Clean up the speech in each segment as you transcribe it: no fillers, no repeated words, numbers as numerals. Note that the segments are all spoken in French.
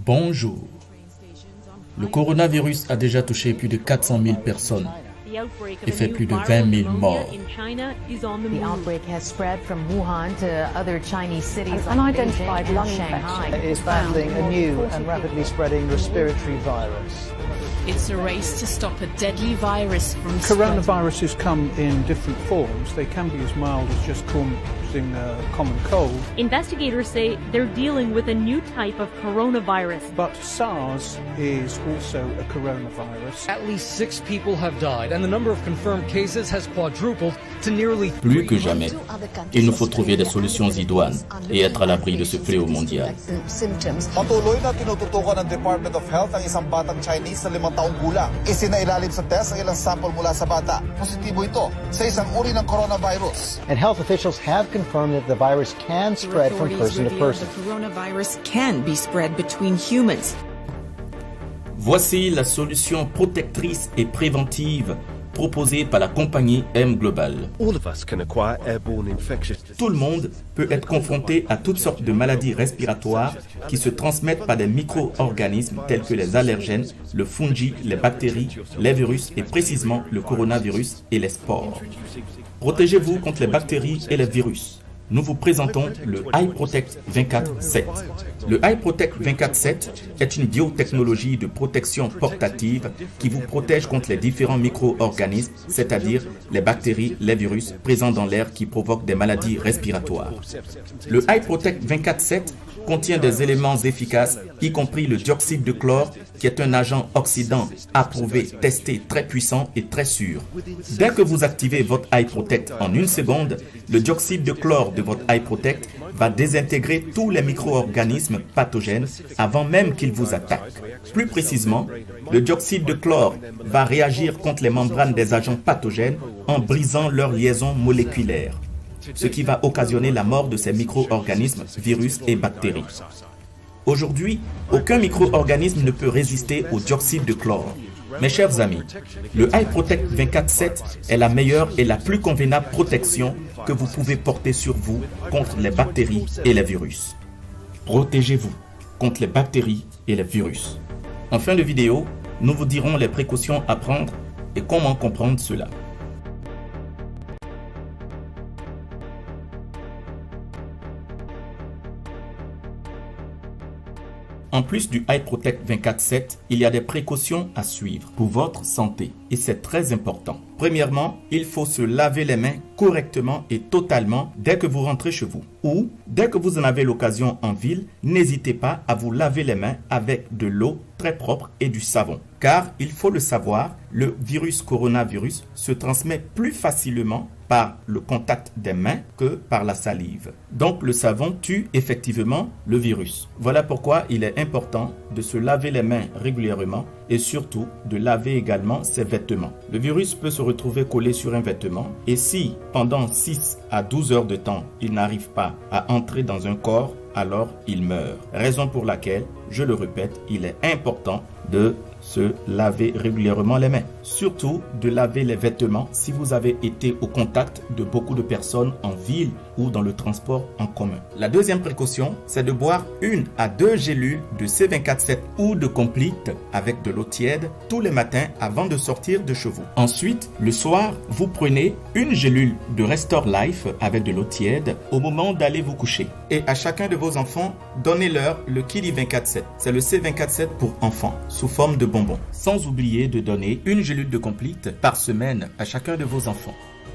Bonjour. Le coronavirus a déjà touché plus de 400 000 personnes et fait plus de 20 000 morts. The outbreak has spread from Wuhan to other Chinese cities An like unidentified Beijing lung and Shanghai. infection is battling a new and rapidly spreading respiratory virus. It's a race to stop a deadly virus from spreading. Coronaviruses come in different forms. They can be as mild as just causing a common cold. Investigators say they're dealing with a new type of coronavirus. But SARS is also a coronavirus. At least 6 people have died, and the number of confirmed cases has quadrupled to nearly 3. Plus que jamais, il nous faut trouver des solutions idoines et être à l'abri de ce fléau mondial. Patuloy na tinututukan ng Department of Health ang isang batang Chinese na 5 taong gulang. Isinailalim sa test ang ilang sample mula sa bata. Positibo ito sa isang uri ng coronavirus. And health officials have confirmed that the virus can spread from person to person. The coronavirus can be spread between humans. Voici la solution protectrice et préventive proposée par la compagnie M Global. Tout le monde peut être confronté à toutes sortes de maladies respiratoires qui se transmettent par des micro-organismes tels que les allergènes, le fungi, les bactéries, les virus et précisément le coronavirus et les spores. Protégez-vous contre les bactéries et les virus. Nous vous présentons le iProtect 24/7. Le iProtect 24/7 est une biotechnologie de protection portative qui vous protège contre les différents micro-organismes, c'est-à-dire les bactéries, les virus présents dans l'air qui provoquent des maladies respiratoires. Le iProtect 24/7 contient des éléments efficaces, y compris le dioxyde de chlore, qui est un agent oxydant approuvé, testé, très puissant et très sûr. Dès que vous activez votre iProtect en 1 seconde, le dioxyde de chlore de votre iProtect va désintégrer tous les micro-organismes pathogènes avant même qu'ils vous attaquent. Plus précisément, le dioxyde de chlore va réagir contre les membranes des agents pathogènes en brisant leurs liaisons moléculaires, ce qui va occasionner la mort de ces micro-organismes, virus et bactéries. Aujourd'hui, aucun micro-organisme ne peut résister au dioxyde de chlore. Mes chers amis, le iProtect 24/7 est la meilleure et la plus convenable protection que vous pouvez porter sur vous contre les bactéries et les virus. Protégez-vous contre les bactéries et les virus. En fin de vidéo, nous vous dirons les précautions à prendre et comment comprendre cela. En plus du iProtect 24/7, il y a des précautions à suivre pour votre santé et c'est très important. Premièrement, il faut se laver les mains correctement et totalement dès que vous rentrez chez vous. Ou, dès que vous en avez l'occasion en ville, n'hésitez pas à vous laver les mains avec de l'eau très propre et du savon. Car, il faut le savoir, le virus coronavirus se transmet plus facilement par le contact des mains que par la salive. Donc le savon tue effectivement le virus. Voilà pourquoi il est important de se laver les mains régulièrement et surtout de laver également ses vêtements. Le virus peut se retrouver collé sur un vêtement et si pendant 6 à 12 heures de temps il n'arrive pas à entrer dans un corps, alors il meurt. Raison pour laquelle, je le répète, il est important de se laver régulièrement les mains. Surtout de laver les vêtements si vous avez été au contact de beaucoup de personnes en ville ou dans le transport en commun. La deuxième précaution, c'est de boire 1 à 2 gélules de C24/7 ou de Complete avec de l'eau tiède tous les matins avant de sortir de chez vous. Ensuite, le soir, vous prenez 1 gélule de Restore Life avec de l'eau tiède au moment d'aller vous coucher. Et à chacun de vos enfants, donnez-leur le Kili 24/7. C'est le C24/7 pour enfants, sous forme de bonbons. Sans oublier de donner 1 gélule de Complete par semaine à chacun de vos enfants.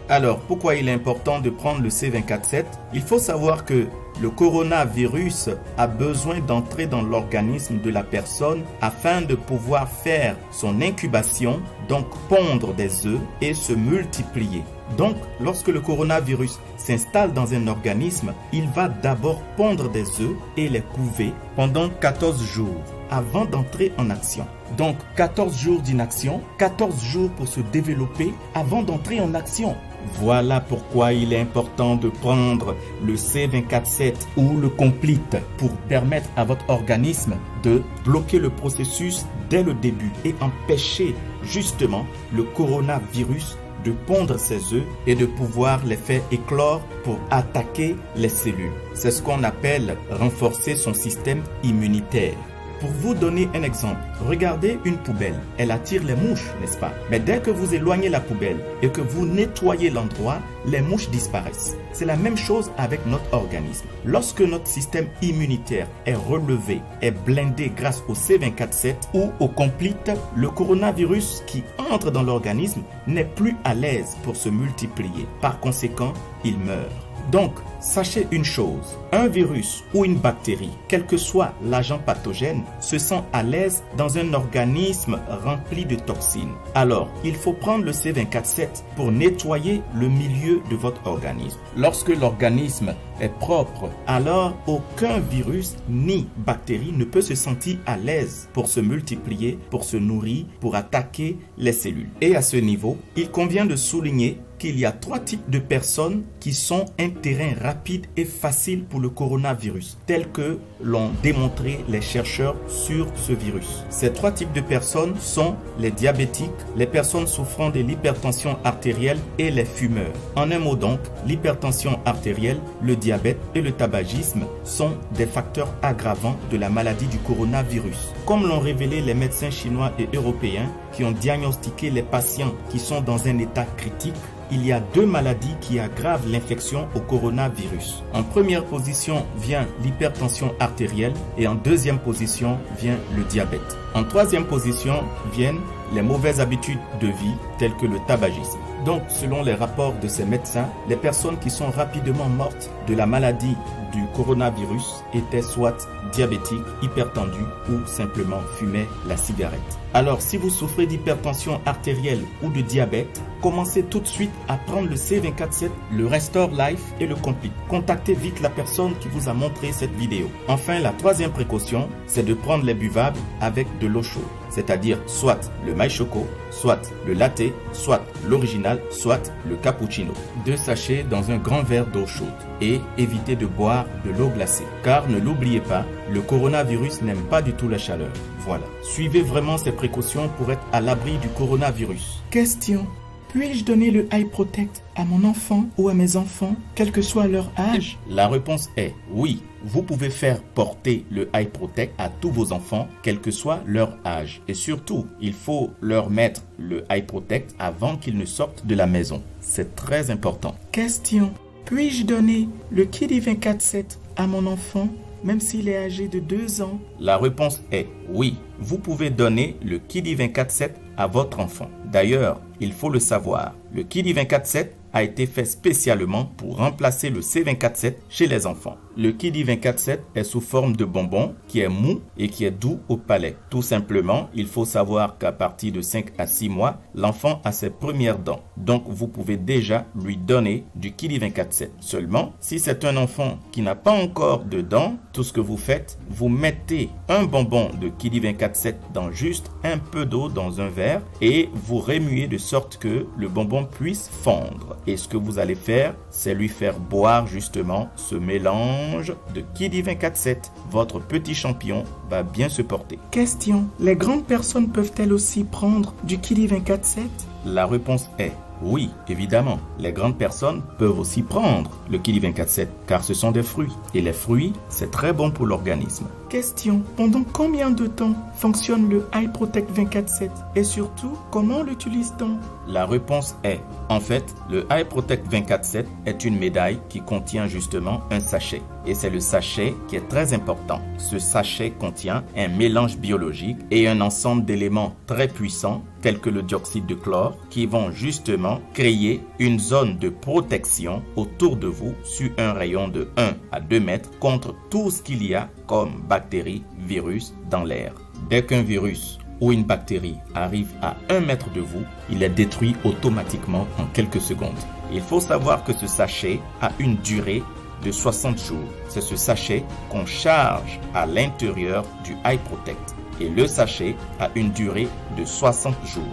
Alors, pourquoi il est important de prendre le C24/7? Il faut savoir que le coronavirus a besoin d'entrer dans l'organisme de la personne afin de pouvoir faire son incubation, donc pondre des œufs et se multiplier. Donc, lorsque le coronavirus s'installe dans un organisme, il va d'abord pondre des œufs et les couver pendant 14 jours avant d'entrer en action. Donc, 14 jours d'inaction, 14 jours pour se développer avant d'entrer en action. Voilà pourquoi il est important de prendre le C24/7 ou le Complete pour permettre à votre organisme de bloquer le processus dès le début et empêcher justement le coronavirus de pondre ses œufs et de pouvoir les faire éclore pour attaquer les cellules. C'est ce qu'on appelle renforcer son système immunitaire. Pour vous donner un exemple, regardez une poubelle. Elle attire les mouches, n'est-ce pas? Mais dès que vous éloignez la poubelle et que vous nettoyez l'endroit, les mouches disparaissent. C'est la même chose avec notre organisme. Lorsque notre système immunitaire est relevé, est blindé grâce au C24-7 ou au complete, le coronavirus qui entre dans l'organisme n'est plus à l'aise pour se multiplier. Par conséquent, il meurt. Donc, sachez une chose, un virus ou une bactérie, quel que soit l'agent pathogène, se sent à l'aise dans un organisme rempli de toxines. Alors, il faut prendre le C24-7 pour nettoyer le milieu de votre organisme. Lorsque l'organisme est propre, alors aucun virus ni bactérie ne peut se sentir à l'aise pour se multiplier, pour se nourrir, pour attaquer les cellules. Et à ce niveau, il convient de souligner qu'il y a 3 types de personnes qui sont un terrain rapide et facile pour le coronavirus, tel que l'ont démontré les chercheurs sur ce virus. Ces 3 types de personnes sont les diabétiques, les personnes souffrant de l'hypertension artérielle et les fumeurs. En un mot donc, l'hypertension artérielle, le diabète et le tabagisme sont des facteurs aggravants de la maladie du coronavirus. Comme l'ont révélé les médecins chinois et européens qui ont diagnostiqué les patients qui sont dans un état critique, il y a 2 maladies qui aggravent l'infection au coronavirus. En première position vient l'hypertension artérielle et en deuxième position vient le diabète. En troisième position viennent les mauvaises habitudes de vie telles que le tabagisme. Donc, selon les rapports de ces médecins, les personnes qui sont rapidement mortes de la maladie du coronavirus étaient soit diabétiques, hypertendues ou simplement fumaient la cigarette. Alors, si vous souffrez d'hypertension artérielle ou de diabète, commencez tout de suite à prendre le C24-7, le Restore Life et le Complete. Contactez vite la personne qui vous a montré cette vidéo. Enfin, la troisième précaution, c'est de prendre les buvables avec de l'eau chaude, c'est-à-dire soit le maï choco, soit le latte, soit l'original, soit le cappuccino. 2 sachets dans un grand verre d'eau chaude et évitez de boire de l'eau glacée. Car ne l'oubliez pas, le coronavirus n'aime pas du tout la chaleur. Voilà. Suivez vraiment ces précautions pour être à l'abri du coronavirus. Question. Puis-je donner le Eye Protect à mon enfant ou à mes enfants, quel que soit leur âge? La réponse est oui. Vous pouvez faire porter le Eye Protect à tous vos enfants, quel que soit leur âge. Et surtout, il faut leur mettre le Eye Protect avant qu'ils ne sortent de la maison. C'est très important. Question. Puis-je donner le Kiddy 24/7 à mon enfant, même s'il est âgé de 2 ans? La réponse est oui. Vous pouvez donner le Kiddy 24/7 à votre enfant. D'ailleurs, il faut le savoir, le Kiddy 24/7 a été fait spécialement pour remplacer le C24-7 chez les enfants. Le Kiddy 24/7 est sous forme de bonbon qui est mou et qui est doux au palais. Tout simplement, il faut savoir qu'à partir de 5 à 6 mois, l'enfant a ses premières dents. Donc, vous pouvez déjà lui donner du Kiddy 24/7. Seulement, si c'est un enfant qui n'a pas encore de dents, tout ce que vous faites, vous mettez un bonbon de Kiddy 24/7 dans juste un peu d'eau dans un verre et vous remuez de sorte que le bonbon puisse fondre. Et ce que vous allez faire, c'est lui faire boire justement ce mélange de Kiddy 24/7. Votre petit champion va bien se porter. Question. Les grandes personnes peuvent-elles aussi prendre du Kiddy 24/7? La réponse est oui, évidemment. Les grandes personnes peuvent aussi prendre le Kiddy 24/7 car ce sont des fruits. Et les fruits, c'est très bon pour l'organisme. Question. Pendant combien de temps fonctionne le Eye Protect 24/7? Et surtout, comment l'utilise-t-on? La réponse est, en fait, le Eye Protect 24/7 est une médaille qui contient justement un sachet. Et c'est le sachet qui est très important. Ce sachet contient un mélange biologique et un ensemble d'éléments très puissants tels que le dioxyde de chlore qui vont justement créer une zone de protection autour de vous sur un rayon de 1 à 2 mètres contre tout ce qu'il y a comme bactéries, virus dans l'air. Dès qu'un virus ou une bactérie arrive à 1 mètre de vous, il est détruit automatiquement en quelques secondes. Il faut savoir que ce sachet a une durée de 60 jours. C'est ce sachet qu'on charge à l'intérieur du Eye Protect. Et le sachet a une durée de 60 jours.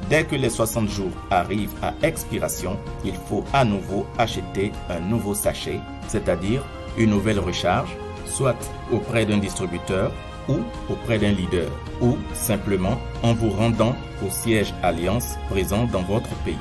Dès que les 60 jours arrivent à expiration, il faut à nouveau acheter un nouveau sachet, c'est-à-dire une nouvelle recharge, soit auprès d'un distributeur ou auprès d'un leader, ou simplement en vous rendant au siège Alliance présent dans votre pays.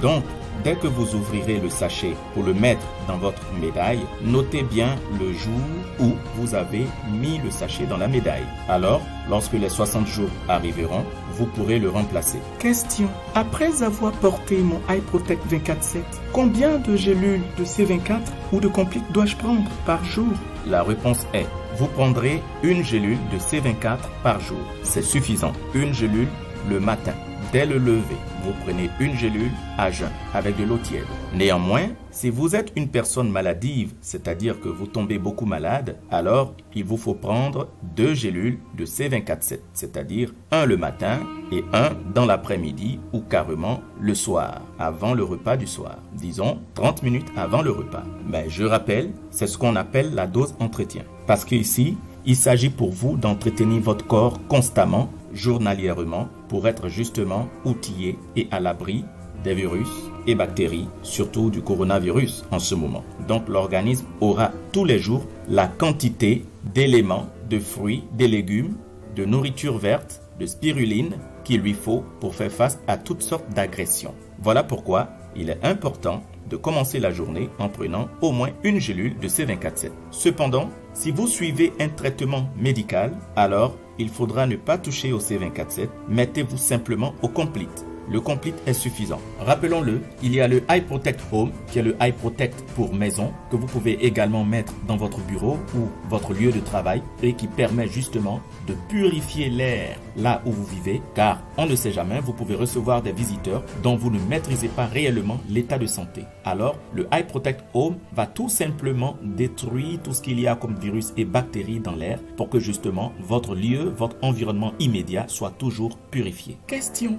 Donc, Dès que vous ouvrirez le sachet pour le mettre dans votre médaille, notez bien le jour où vous avez mis le sachet dans la médaille. Alors, lorsque les 60 jours arriveront, vous pourrez le remplacer. Question. Après avoir porté mon iProtect 24/7, combien de gélules de C24 ou de Complete dois-je prendre par jour? La réponse est, vous prendrez une gélule de C24 par jour. C'est suffisant. Une gélule le matin. Dès le lever, vous prenez une gélule à jeun avec de l'eau tiède. Néanmoins, si vous êtes une personne maladive, c'est-à-dire que vous tombez beaucoup malade, alors il vous faut prendre 2 gélules de C24/7, c'est-à-dire un le matin et un dans l'après-midi ou carrément le soir, avant le repas du soir. Disons 30 minutes avant le repas. Mais je rappelle, c'est ce qu'on appelle la dose entretien. Parce qu'ici, il s'agit pour vous d'entretenir votre corps constamment, journalièrement, pour être justement outillé et à l'abri des virus et bactéries, surtout du coronavirus en ce moment. Donc l'organisme aura tous les jours la quantité d'éléments, de fruits, de légumes, de nourriture verte, de spiruline qu'il lui faut pour faire face à toutes sortes d'agressions. Voilà pourquoi il est important de commencer la journée en prenant au moins une gélule de C24/7. Cependant, si vous suivez un traitement médical, alors il faudra ne pas toucher au C24/7, mettez-vous simplement au Complete. Le Complete est suffisant. Rappelons-le, il y a le iProtect Home, qui est le iProtect pour maison, que vous pouvez également mettre dans votre bureau ou votre lieu de travail et qui permet justement de purifier l'air là où vous vivez, car on ne sait jamais, vous pouvez recevoir des visiteurs dont vous ne maîtrisez pas réellement l'état de santé. Alors, le iProtect Home va tout simplement détruire tout ce qu'il y a comme virus et bactéries dans l'air pour que justement votre lieu, votre environnement immédiat soit toujours purifié. Question.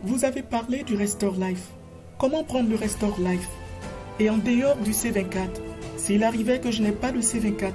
Vous avez parlé du Restore Life. Comment prendre le Restore Life? Et en dehors du C24, s'il arrivait que je n'ai pas le C24,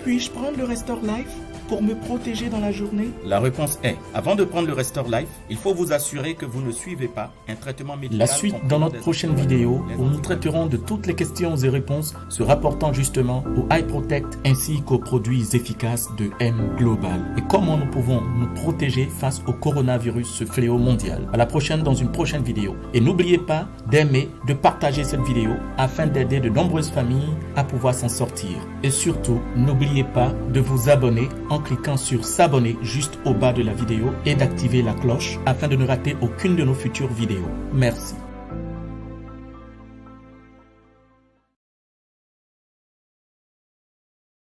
puis-je prendre le Restore Life pour me protéger dans la journée? La réponse est, avant de prendre le Restore Life, il faut vous assurer que vous ne suivez pas un traitement médical. La suite dans notre prochaine vidéo où nous traiterons de toutes les questions et réponses se rapportant justement au iProtect ainsi qu'aux produits efficaces de M Global et comment nous pouvons nous protéger face au coronavirus, ce fléau mondial. À la prochaine dans une prochaine vidéo. Et n'oubliez pas d'aimer, de partager cette vidéo afin d'aider de nombreuses familles à pouvoir s'en sortir. Et surtout, n'oubliez pas de vous abonner en cliquant sur s'abonner juste au bas de la vidéo et d'activer la cloche afin de ne rater aucune de nos futures vidéos. Merci.